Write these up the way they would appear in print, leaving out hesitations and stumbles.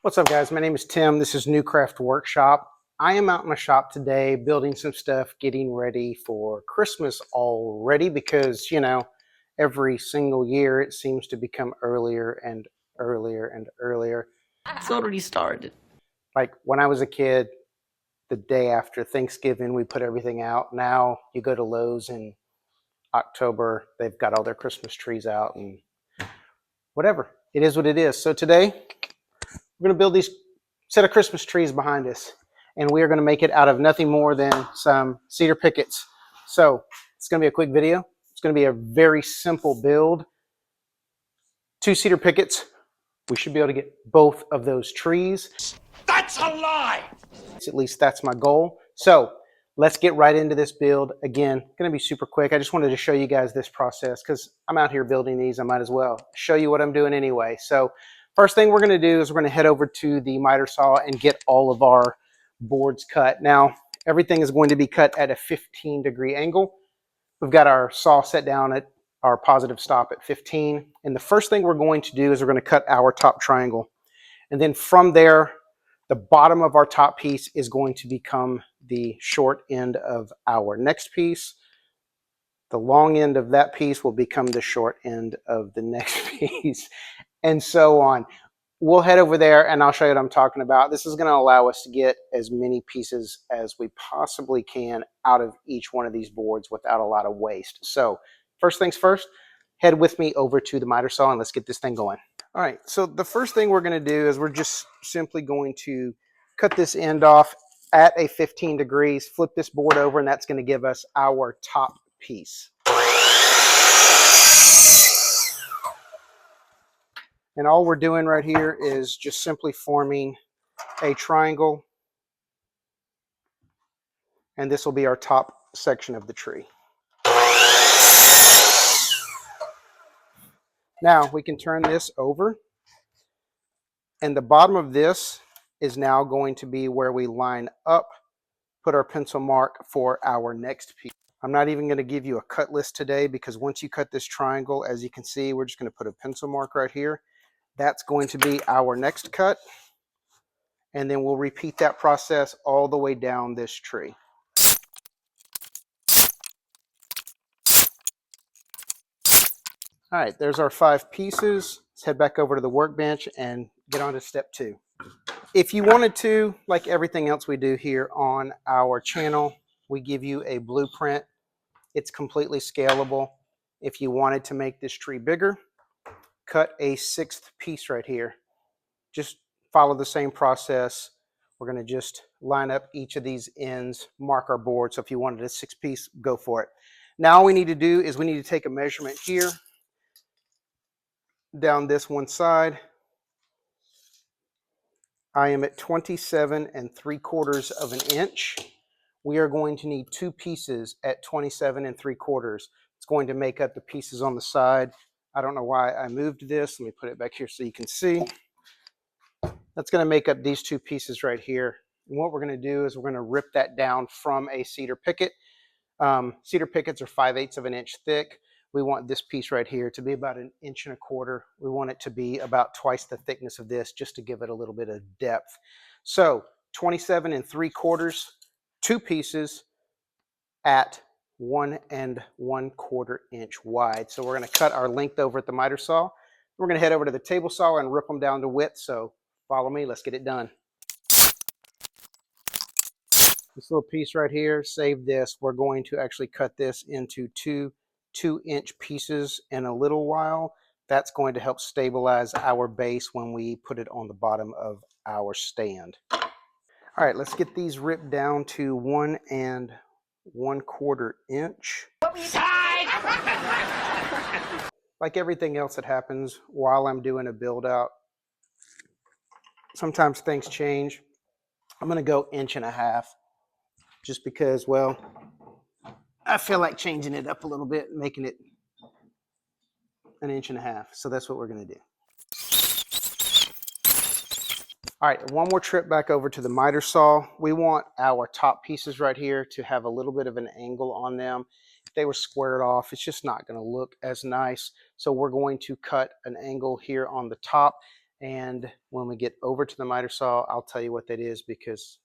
What's up, guys? My name is Tim. This is New Craft Workshop. I am out in my shop today building some stuff, getting ready for Christmas already because, every single year it seems to become earlier and earlier and earlier. It's already started. Like when I was a kid, the day after Thanksgiving, we put everything out. Now you go to Lowe's in October, they've got all their Christmas trees out and whatever. It is what it is. So today, we're going to build these set of Christmas trees behind us, and we are going to make it out of nothing more than some cedar pickets. So it's going to be a quick video. It's going to be a very simple build. 2 cedar pickets. We should be able to get both of those trees. That's a lie! At least that's my goal. So let's get right into this build. Again, going to be super quick. I just wanted to show you guys this process because I'm out here building these. I might as well show you what I'm doing anyway. So first thing we're going to do is we're going to head over to the miter saw and get all of our boards cut. Now, everything is going to be cut at a 15-degree angle. We've got our saw set down at our positive stop at 15. And the first thing we're going to do is we're going to cut our top triangle. And then from there, the bottom of our top piece is going to become the short end of our next piece. The long end of that piece will become the short end of the next piece, and so on. We'll head over there and I'll show you what I'm talking about. This is going to allow us to get as many pieces as we possibly can out of each one of these boards without a lot of waste. So first things first, head with me over to the miter saw and let's get this thing going. All right, so the first thing we're going to do is we're just simply going to cut this end off at a 15 degrees, flip this board over, and that's going to give us our top piece. And all we're doing right here is just simply forming a triangle, and this will be our top section of the tree. Now we can turn this over, and the bottom of this is now going to be where we line up, put our pencil mark for our next piece. I'm not even going to give you a cut list today because once you cut this triangle, as you can see, we're just going to put a pencil mark right here. That's going to be our next cut. And then we'll repeat that process all the way down this tree. All right, there's our 5 pieces. Let's head back over to the workbench and get on to step 2. If you wanted to, like everything else we do here on our channel, we give you a blueprint. It's completely scalable. If you wanted to make this tree bigger, cut a 6th piece right here. Just follow the same process. We're going to just line up each of these ends, mark our board. So if you wanted a 6 piece, go for it. Now all we need to do is we need to take a measurement here down this one side. I am at 27 3/4 of an inch. We are going to need 2 pieces at 27 3/4. It's going to make up the pieces on the side. I don't know why I moved this. Let me put it back here so you can see. That's going to make up these 2 pieces right here. And what we're going to do is we're going to rip that down from a cedar picket. Cedar pickets are 5/8 of an inch thick. We want this piece right here to be about 1 1/4 inches. We want it to be about twice the thickness of this just to give it a little bit of depth. So 27 3/4, 2 pieces at 1 1/4 inch wide. So we're going to cut our length over at the miter saw. We're going to head over to the table saw and rip them down to width. So follow me, let's get it done. This little piece right here, save this. We're going to actually cut this into 2-inch pieces in a little while. That's going to help stabilize our base when we put it on the bottom of our stand. All right, let's get these ripped down to 1 1/4 inch. Like everything else that happens while I'm doing a build out, sometimes things change. I'm going to go 1.5 inches just because, well, I feel like changing it up a little bit, making it 1.5 inches. So that's what we're going to do. All right, one more trip back over to the miter saw. We want our top pieces right here to have a little bit of an angle on them. If they were squared off, it's just not going to look as nice. So we're going to cut an angle here on the top, And when we get over to the miter saw, I'll tell you what that is because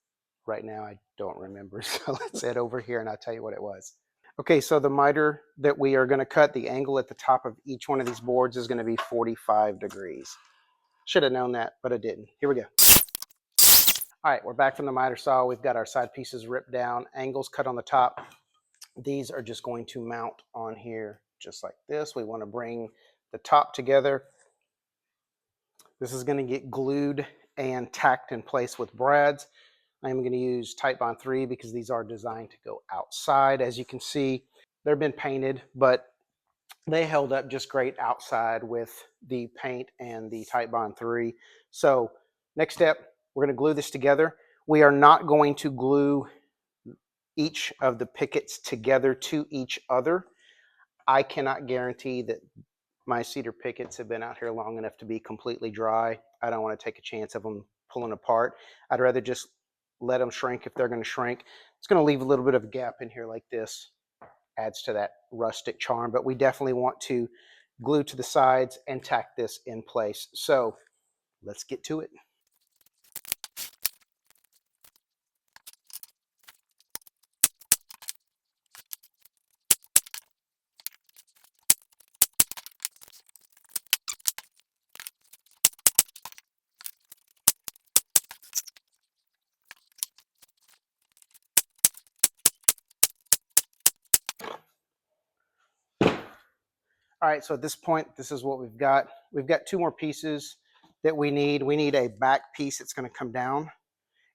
right now I don't remember. So let's head over here and I'll tell you what it was. Okay, so the miter that we are going to cut, the angle at the top of each one of these boards is going to be 45 degrees. Should have known that, but I didn't. Here we go. All right, we're back from the miter saw. We've got our side pieces ripped down, angles cut on the top. These are just going to mount on here just like this. We want to bring the top together. This is going to get glued and tacked in place with brads. I'm going to use Titebond 3 because these are designed to go outside. As you can see, they've been painted, but they held up just great outside with the paint and the Titebond 3. So next step, we're going to glue this together. We are not going to glue each of the pickets together to each other. I cannot guarantee that my cedar pickets have been out here long enough to be completely dry. I don't want to take a chance of them pulling apart. I'd rather just let them shrink if they're going to shrink. It's going to leave a little bit of a gap in here like this. Adds to that rustic charm, but we definitely want to glue to the sides and tack this in place. So let's get to it. All right, so at this point, this is what we've got. We've got two more pieces that we need. We need a back piece that's going to come down,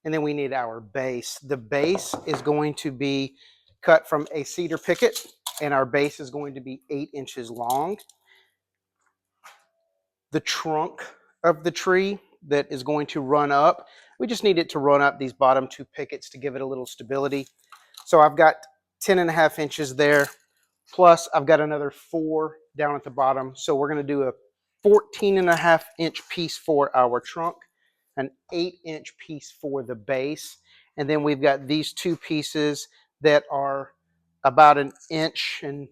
and then we need our base. The base is going to be cut from a cedar picket, and our base is going to be 8 inches long. The trunk of the tree that is going to run up, we just need it to run up these bottom two pickets to give it a little stability. So I've got 10.5 inches there. Plus, I've got another 4 down at the bottom. So we're going to do a 14.5-inch piece for our trunk, an 8-inch piece for the base. And then we've got these two pieces that are about 1.5 inches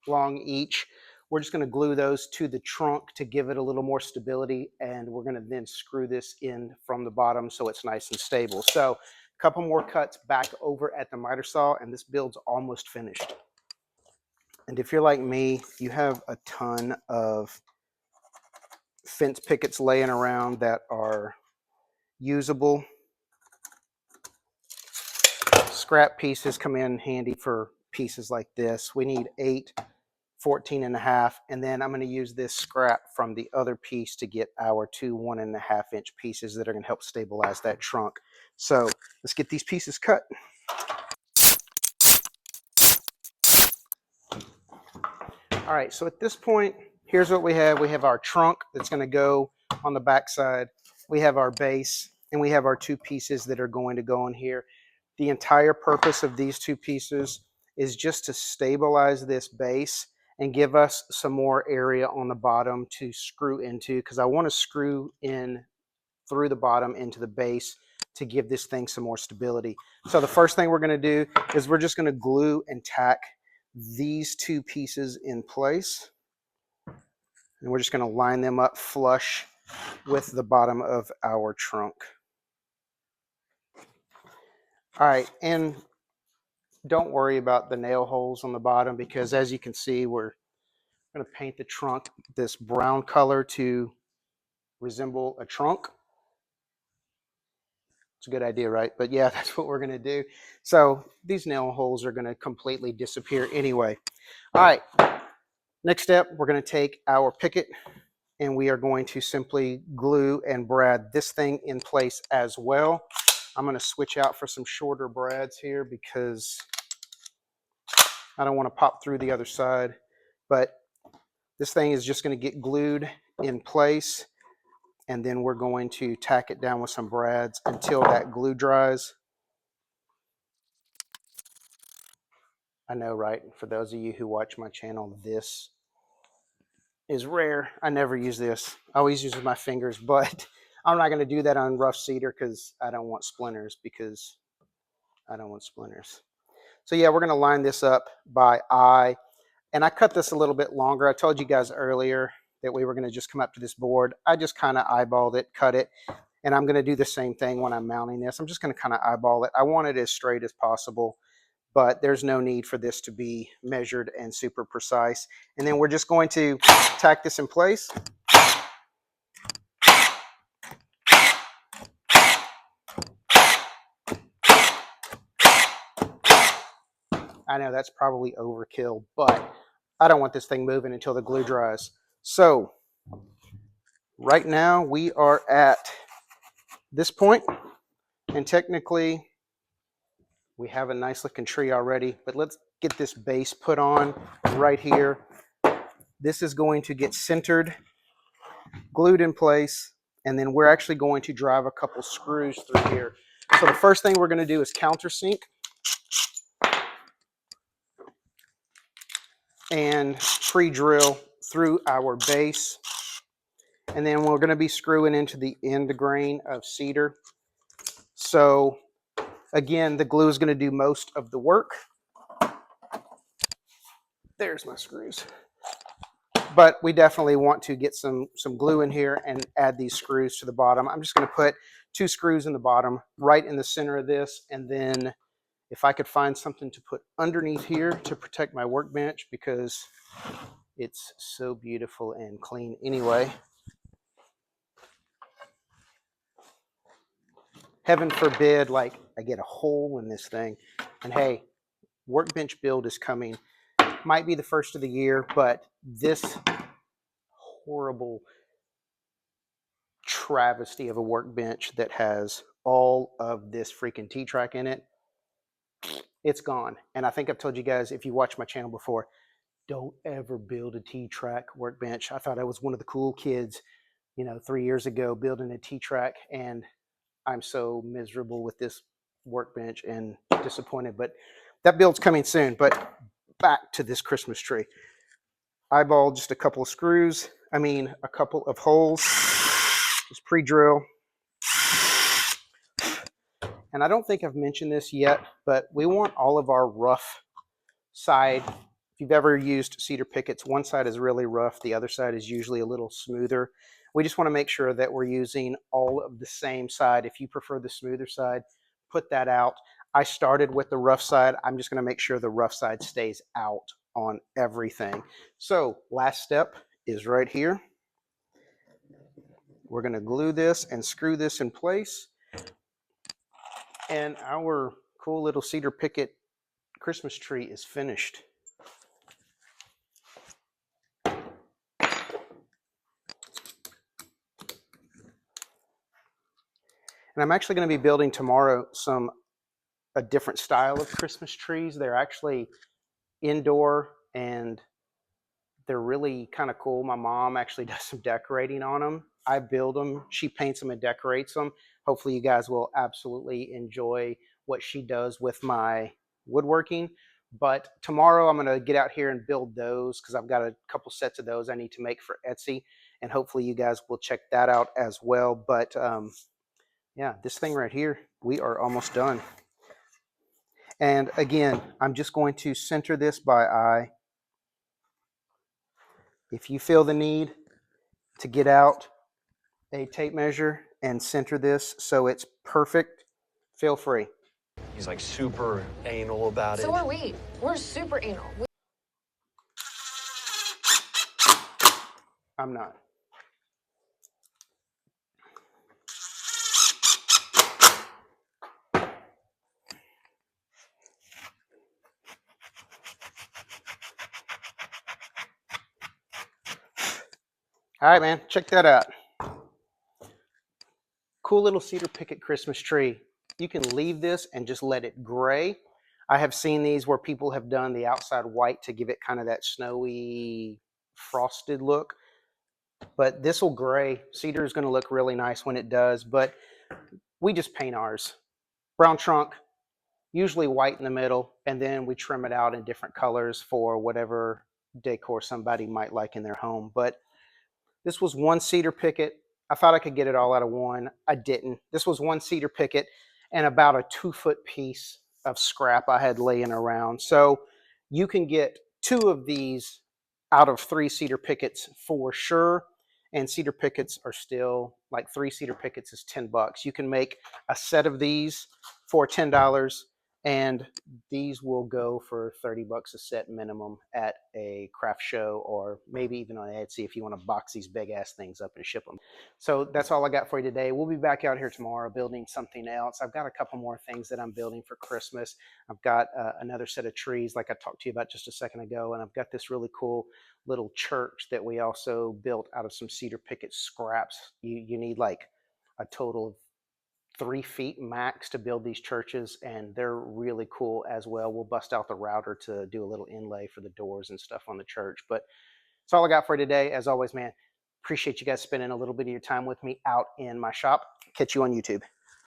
long each. We're just going to glue those to the trunk to give it a little more stability. And we're going to then screw this in from the bottom so it's nice and stable. So a couple more cuts back over at the miter saw, and this build's almost finished. And if you're like me, you have a ton of fence pickets laying around that are usable. Scrap pieces come in handy for pieces like this. We need 8, 14.5, and then I'm going to use this scrap from the other piece to get our 2 1.5-inch pieces that are going to help stabilize that trunk. So let's get these pieces cut. All right, so at this point, here's what we have. We have our trunk that's going to go on the back side. We have our base, and we have our 2 pieces that are going to go in here. The entire purpose of these 2 pieces is just to stabilize this base and give us some more area on the bottom to screw into, because I want to screw in through the bottom into the base to give this thing some more stability. So the first thing we're going to do is we're just going to glue and tack these 2 pieces in place. And we're just going to line them up flush with the bottom of our trunk. All right, and don't worry about the nail holes on the bottom, because as you can see, we're going to paint the trunk this brown color to resemble a trunk. It's a good idea, right? But yeah, that's what we're going to do. So these nail holes are going to completely disappear anyway. All right, next step, we're going to take our picket and we are going to simply glue and brad this thing in place as well. I'm going to switch out for some shorter brads here because I don't want to pop through the other side. But this thing is just going to get glued in place, and then we're going to tack it down with some brads until that glue dries. I know, right? For those of you who watch my channel, this is rare. I never use this. I always use my fingers, but I'm not going to do that on rough cedar because I don't want splinters, So yeah, we're going to line this up by eye. And I cut this a little bit longer. I told you guys earlier that we were going to just come up to this board. I just kind of eyeballed it, cut it, and I'm going to do the same thing when I'm mounting this. I'm just going to kind of eyeball it. I want it as straight as possible, but there's no need for this to be measured and super precise. And then we're just going to tack this in place. I know that's probably overkill, but I don't want this thing moving until the glue dries. So right now we are at this point, and technically we have a nice looking tree already, but let's get this base put on right here. This is going to get centered, glued in place, and then we're actually going to drive a couple screws through here. So the first thing we're going to do is countersink and pre-drill through our base. And then we're going to be screwing into the end grain of cedar. So again, the glue is going to do most of the work. There's my screws. But we definitely want to get some glue in here and add these screws to the bottom. I'm just going to put 2 screws in the bottom, right in the center of this, and then if I could find something to put underneath here to protect my workbench, because it's so beautiful and clean anyway. Heaven forbid, like, I get a hole in this thing. And hey, workbench build is coming. Might be the first of the year, but this horrible travesty of a workbench that has all of this freaking T-track in it, it's gone. And I think I've told you guys, if you watch my channel before, don't ever build a T-track workbench. I thought I was one of the cool kids, 3 years ago building a T-track, and I'm so miserable with this workbench and disappointed. But that build's coming soon. But back to this Christmas tree. Eyeball just a couple of screws. A couple of holes. Just pre-drill. And I don't think I've mentioned this yet, but we want all of our rough side. If you've ever used cedar pickets, one side is really rough. The other side is usually a little smoother. We just want to make sure that we're using all of the same side. If you prefer the smoother side, put that out. I started with the rough side. I'm just going to make sure the rough side stays out on everything. So last step is right here. We're going to glue this and screw this in place. And our cool little cedar picket Christmas tree is finished. And I'm actually going to be building tomorrow a different style of Christmas trees. They're actually indoor and they're really kind of cool. My mom actually does some decorating on them. I build them. She paints them and decorates them. Hopefully you guys will absolutely enjoy what she does with my woodworking. But tomorrow I'm going to get out here and build those because I've got a couple sets of those I need to make for Etsy. And hopefully you guys will check that out as well. But yeah, this thing right here, we are almost done. And again, I'm just going to center this by eye. If you feel the need to get out a tape measure and center this so it's perfect, feel free. He's like super anal about it. So are we. We're super anal. I'm not. All right, man, check that out. Cool little cedar picket Christmas tree. You can leave this and just let it gray. I have seen these where people have done the outside white to give it kind of that snowy, frosted look. But this will gray. Cedar is going to look really nice when it does, but we just paint ours. Brown trunk, usually white in the middle, and then we trim it out in different colors for whatever decor somebody might like in their home. But this was one cedar picket. I thought I could get it all out of one. I didn't. This was one cedar picket and about a 2-foot piece of scrap I had laying around. So you can get 2 of these out of 3 cedar pickets for sure. And cedar pickets are still like 3 cedar pickets is $10. You can make a set of these for $10, and these will go for $30 a set minimum at a craft show, or maybe even on Etsy if you want to box these big ass things up and ship them. So that's all I got for you today. We'll be back out here tomorrow building something else. I've got a couple more things that I'm building for Christmas. I've got another set of trees like I talked to you about just a second ago, and I've got this really cool little church that we also built out of some cedar picket scraps. You need like a total of 3 feet max to build these churches, and they're really cool as well. We'll bust out the router to do a little inlay for the doors and stuff on the church. But that's all I got for today. As always, man, appreciate you guys spending a little bit of your time with me out in my shop. Catch you on YouTube.